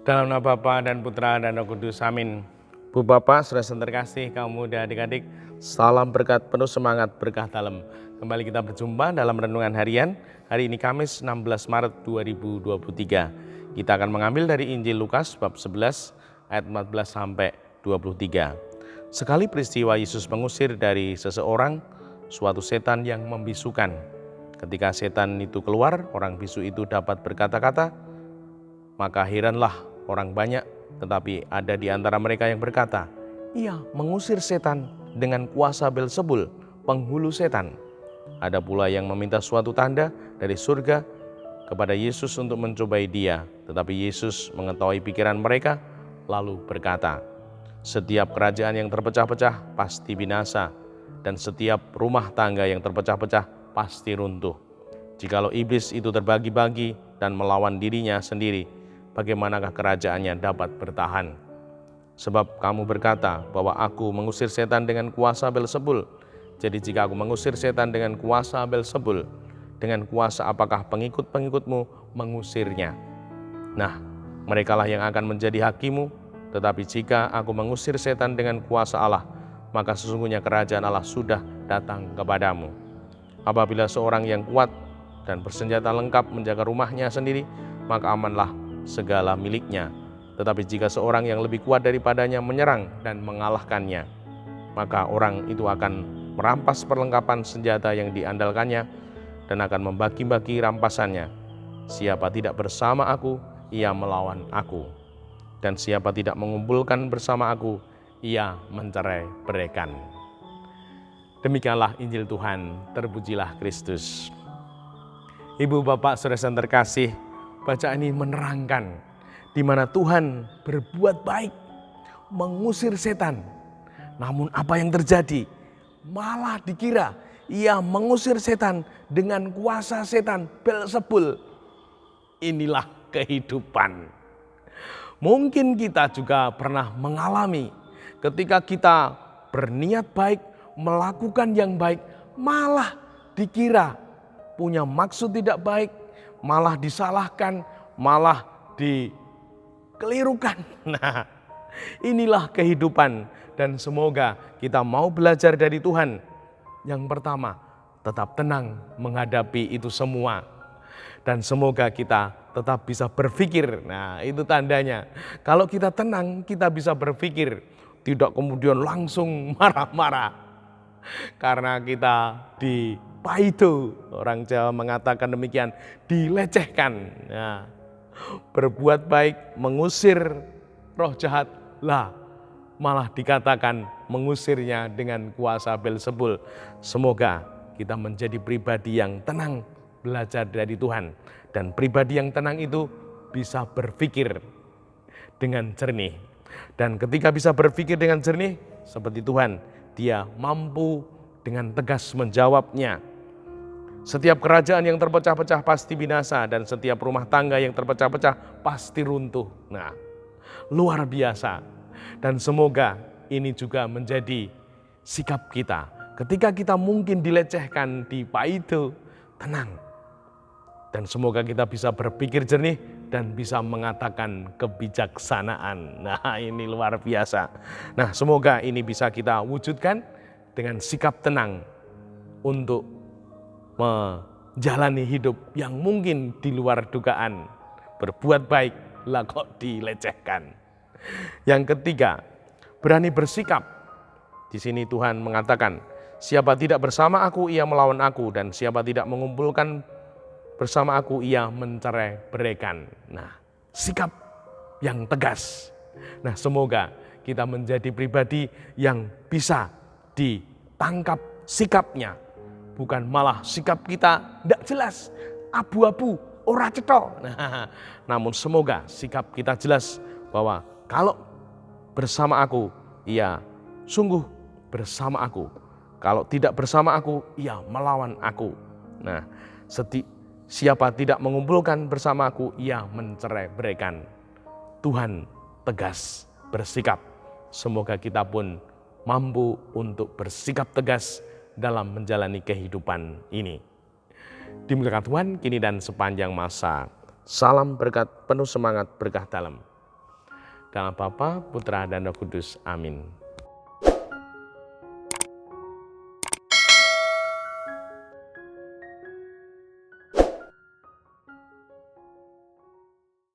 Dalam nama Bapa dan Putra dan Roh Kudus, amin. Bu Bapak, saudara terkasih, kaum muda, adik-adik, salam berkat penuh semangat berkah dalam. Kembali kita berjumpa dalam renungan harian. Hari ini Kamis 16 Maret 2023. Kita akan mengambil dari Injil Lukas bab 11 ayat 14 sampai 23. Sekali peristiwa Yesus mengusir dari seseorang suatu setan yang membisukan. Ketika setan itu keluar, orang bisu itu dapat berkata-kata, maka heranlah orang banyak, tetapi ada di antara mereka yang berkata, ia mengusir setan dengan kuasa Beelzebul, penghulu setan. Ada pula yang meminta suatu tanda dari surga kepada Yesus untuk mencobai dia. Tetapi Yesus mengetahui pikiran mereka, lalu berkata, setiap kerajaan yang terpecah-pecah pasti binasa, dan setiap rumah tangga yang terpecah-pecah pasti runtuh. Jikalau iblis itu terbagi-bagi dan melawan dirinya sendiri, bagaimanakah kerajaannya dapat bertahan? Sebab kamu berkata bahwa aku mengusir setan dengan kuasa Beelzebul. Jadi jika aku mengusir setan dengan kuasa Beelzebul, dengan kuasa apakah pengikut-pengikutmu mengusirnya? Nah, merekalah yang akan menjadi hakimu. Tetapi jika aku mengusir setan dengan kuasa Allah, maka sesungguhnya kerajaan Allah sudah datang kepadamu. Apabila seorang yang kuat dan bersenjata lengkap menjaga rumahnya sendiri, maka amanlah segala miliknya. Tetapi jika seorang yang lebih kuat daripadanya menyerang dan mengalahkannya, maka orang itu akan merampas perlengkapan senjata yang diandalkannya dan akan membagi-bagi rampasannya. Siapa tidak bersama aku, ia melawan aku. Dan siapa tidak mengumpulkan bersama aku, ia mencerai-beraikan. Demikianlah Injil Tuhan, terpujilah Kristus. Ibu, Bapak, saudara yang terkasih, bacaan ini menerangkan di mana Tuhan berbuat baik, mengusir setan. Namun apa yang terjadi? Malah dikira ia mengusir setan dengan kuasa setan Beelzebul. Inilah kehidupan. Mungkin kita juga pernah mengalami ketika kita berniat baik, melakukan yang baik, malah dikira punya maksud tidak baik, malah disalahkan, malah dikelirukan. Nah, inilah kehidupan, dan semoga kita mau belajar dari Tuhan. Yang pertama, tetap tenang menghadapi itu semua. Dan semoga kita tetap bisa berpikir. Nah, itu tandanya. Kalau kita tenang, kita bisa berpikir. Tidak kemudian langsung marah-marah. Karena kita dipaido, orang Jawa mengatakan demikian, dilecehkan. Nah, berbuat baik, mengusir roh jahat, lah malah dikatakan mengusirnya dengan kuasa Beelzebul. Semoga kita menjadi pribadi yang tenang, belajar dari Tuhan. Dan pribadi yang tenang itu bisa berpikir dengan jernih. Dan ketika bisa berpikir dengan jernih, seperti Tuhan, dia mampu dengan tegas menjawabnya. Setiap kerajaan yang terpecah-pecah pasti binasa, dan setiap rumah tangga yang terpecah-pecah pasti runtuh. Nah, luar biasa. Dan semoga ini juga menjadi sikap kita. Ketika kita mungkin dilecehkan, dipaido, tenang. Dan semoga kita bisa berpikir jernih dan bisa mengatakan kebijaksanaan. Nah, ini luar biasa. Nah, semoga ini bisa kita wujudkan dengan sikap tenang untuk menjalani hidup yang mungkin di luar dugaan. Berbuat baik, lah kok dilecehkan. Yang ketiga, berani bersikap. Di sini Tuhan mengatakan, siapa tidak bersama aku, ia melawan aku, dan siapa tidak mengumpulkan bersama aku, ia mencerai-beraikan. Nah, sikap yang tegas. Nah, semoga kita menjadi pribadi yang bisa ditangkap sikapnya. Bukan malah sikap kita tidak jelas, abu-abu, ora cetha. Nah, namun semoga sikap kita jelas bahwa kalau bersama aku, ia sungguh bersama aku. Kalau tidak bersama aku, ia melawan aku. Nah, siapa tidak mengumpulkan bersama aku, ia mencerai-beraikan. Tuhan tegas bersikap. Semoga kita pun mampu untuk bersikap tegas dalam menjalani kehidupan ini. Dimuliakan Tuhan kini dan sepanjang masa. Salam berkat penuh semangat berkah dalam. Dalam Bapa, Putra, dan Roh Kudus. Amin.